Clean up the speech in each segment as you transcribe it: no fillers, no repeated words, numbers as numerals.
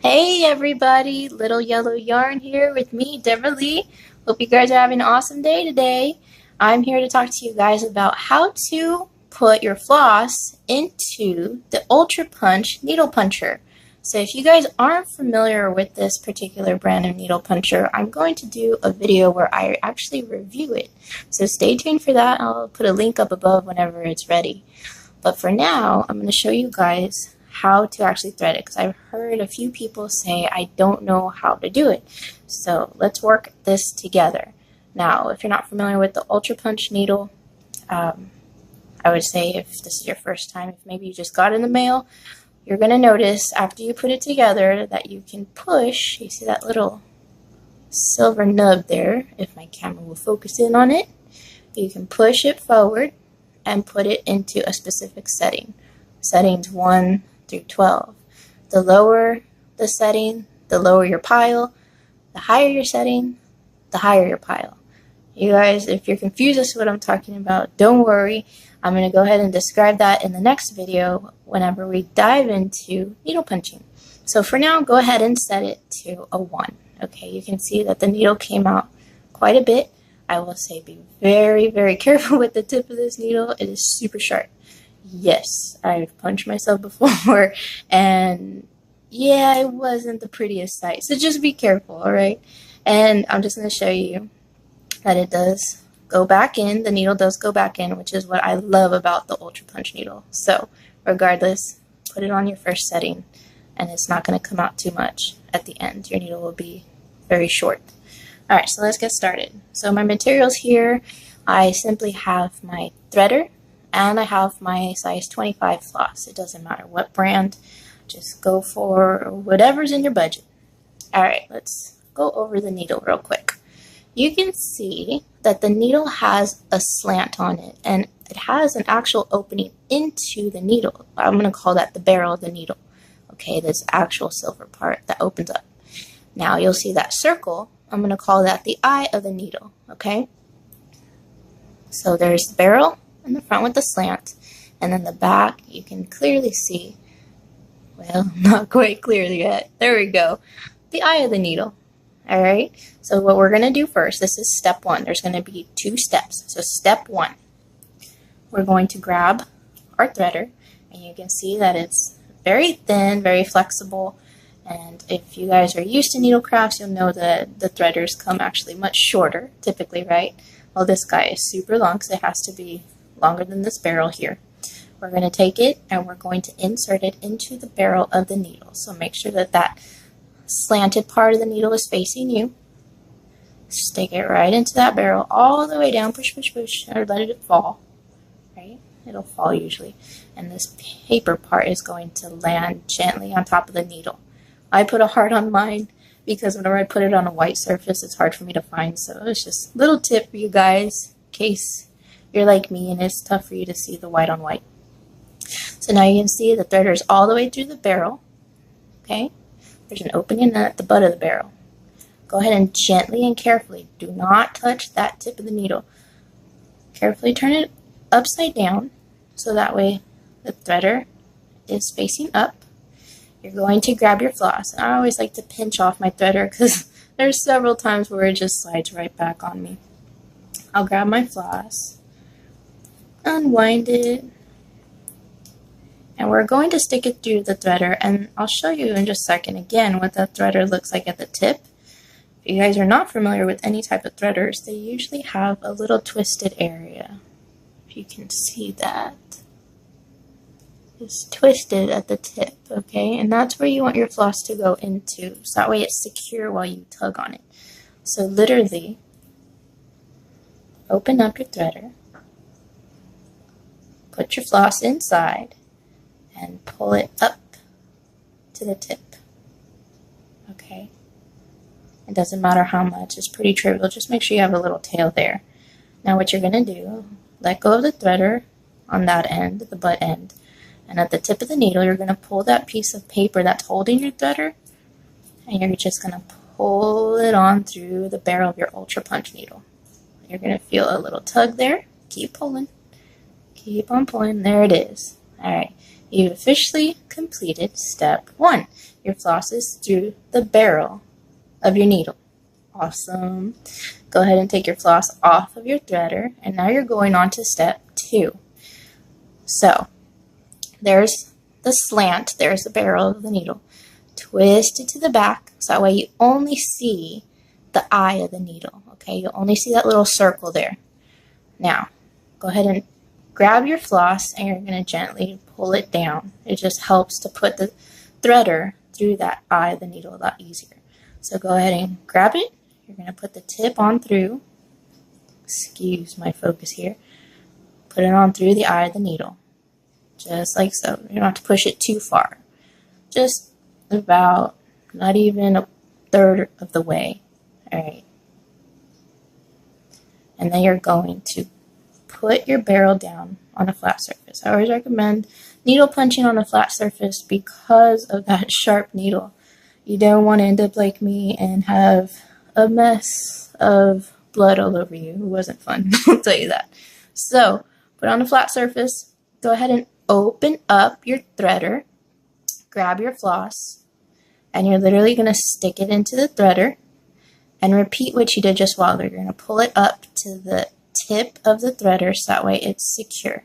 Hey everybody, Little Yellow Yarn here with me, Deborah Lee. Hope you guys are having an awesome day today. I'm here to talk to you guys about how to put your floss into the Ultra Punch needle puncher. So if you guys aren't familiar with this particular brand of needle puncher, I'm going to do a video where I actually review it. So stay tuned for that. I'll put a link up above whenever it's ready. But for now, I'm going to show you guys how to actually thread it, because I've heard a few people say I don't know how to do it. So let's work this together. Now, if you're not familiar with the Ultra Punch needle, I would say if this is your first time, if maybe you just got it in the mail, you're going to notice after you put it together that you can push. You see that little silver nub there? If my camera will focus in on it, you can push it forward and put it into a specific setting. Settings 1 through 12. The lower the setting, the lower your pile. The higher your setting, the higher your pile. You guys, if you're confused as to what I'm talking about, don't worry. I'm going to go ahead and describe that in the next video whenever we dive into needle punching. So for now, go ahead and set it to a 1. Okay, you can see that the needle came out quite a bit. I will say be very, very careful with the tip of this needle. It is super sharp. Yes, I've punched myself before, and yeah, it wasn't the prettiest sight. So just be careful, all right? And I'm just going to show you that it does go back in. The needle does go back in, which is what I love about the Ultra Punch needle. So regardless, put it on your first setting, and it's not going to come out too much at the end. Your needle will be very short. All right, so let's get started. So my materials here, I simply have my threader, and I have my size 25 floss. It doesn't matter what brand, just go for whatever's in your budget. All right, let's go over the needle real quick. You can see that the needle has a slant on it, and it has an actual opening into the needle. I'm going to call that the barrel of the needle. Okay, this actual silver part that opens up. Now you'll see that circle. I'm going to call that the eye of the needle. Okay, so there's the barrel in the front with the slant, and then the back you can clearly see, well, not quite clearly yet, there we go, the eye of the needle. All right, so what we're going to do first, this is step 1. There's going to be 2 steps. So step 1, we're going to grab our threader, and you can see that it's very thin, very flexible, and if you guys are used to needle crafts, you'll know that the threaders come actually much shorter typically, right? Well, this guy is super long, so it has to be longer than this barrel here. We're going to take it and we're going to insert it into the barrel of the needle. So make sure that that slanted part of the needle is facing you. Stick it right into that barrel all the way down, push, push, push, or let it fall, right? It'll fall usually. And this paper part is going to land gently on top of the needle. I put a heart on mine because whenever I put it on a white surface, it's hard for me to find. So it's just a little tip for you guys in case you're like me and it's tough for you to see the white on white. So now you can see the threader is all the way through the barrel. Okay, there's an opening at the butt of the barrel. Go ahead and gently and carefully, do not touch that tip of the needle. Carefully turn it upside down so that way the threader is facing up. You're going to grab your floss. I always like to pinch off my threader because there's several times where it just slides right back on me. I'll grab my floss, unwind it, and we're going to stick it through the threader, and I'll show you in just a second again what the threader looks like at the tip. If you guys are not familiar with any type of threaders, they usually have a little twisted area. If you can see that. It's twisted at the tip, okay? And that's where you want your floss to go into, so that way it's secure while you tug on it. So literally, open up your threader, put your floss inside, and pull it up to the tip, okay? It doesn't matter how much, it's pretty trivial, just make sure you have a little tail there. Now what you're going to do, let go of the threader on that end, the butt end, and at the tip of the needle, you're going to pull that piece of paper that's holding your threader, and you're just going to pull it on through the barrel of your Ultra Punch needle. You're going to feel a little tug there. Keep pulling. Keep on pulling. There it is. All right. you've officially completed step 1. Your floss is through the barrel of your needle. Awesome. Go ahead and take your floss off of your threader, and now you're going on to step 2. So, there's the slant, there's the barrel of the needle. Twist it to the back, so that way you only see the eye of the needle, okay? You'll only see that little circle there. Now, go ahead and grab your floss, and you're going to gently pull it down. It just helps to put the threader through that eye of the needle a lot easier. So go ahead and grab it. You're going to put the tip on through. Excuse my focus here. Put it on through the eye of the needle. Just like so. You don't have to push it too far. Just about, not even a third of the way. Alright. And then you're going to put your barrel down on a flat surface. I always recommend needle punching on a flat surface because of that sharp needle. You don't want to end up like me and have a mess of blood all over you. It wasn't fun, I'll tell you that. So, put on a flat surface, go ahead and open up your threader, grab your floss, and you're literally going to stick it into the threader and repeat what you did just while. You're going to pull it up to the tip of the threader so that way it's secure.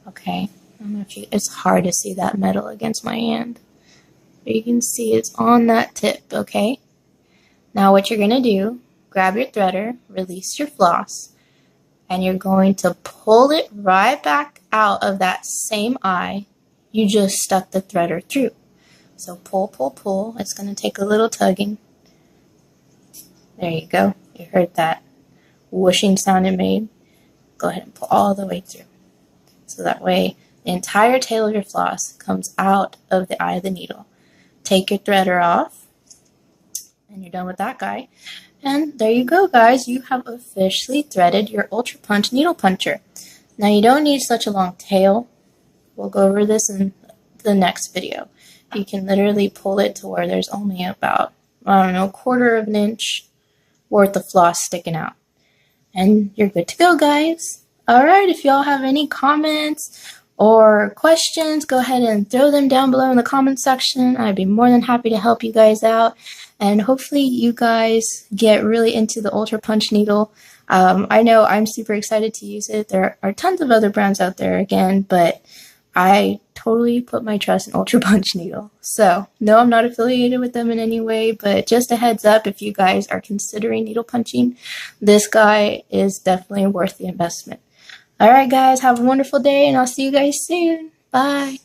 Okay, I don't know if it's hard to see that metal against my hand, but you can see it's on that tip, okay? Now what you're going to do, grab your threader, release your floss, and you're going to pull it right back out of that same eye you just stuck the threader through. So pull, pull, pull. It's going to take a little tugging. There you go. You heard that whooshing sound it made. Go ahead and pull all the way through. So that way the entire tail of your floss comes out of the eye of the needle. Take your threader off, and you're done with that guy. And there you go, guys. You have officially threaded your Ultra Punch needle puncher. Now you don't need such a long tail. We'll go over this in the next video. You can literally pull it to where there's only about, I don't know, 1/4 of an inch worth of floss sticking out. And you're good to go, guys. Alright, if y'all have any comments or questions, go ahead and throw them down below in the comment section. I'd be more than happy to help you guys out. And hopefully you guys get really into the Ultra Punch needle. I know I'm super excited to use it. There are tons of other brands out there again, but I totally put my trust in Ultra Punch needle. So, no, I'm not affiliated with them in any way, but just a heads up, if you guys are considering needle punching, this guy is definitely worth the investment. Alright guys, have a wonderful day, and I'll see you guys soon. Bye.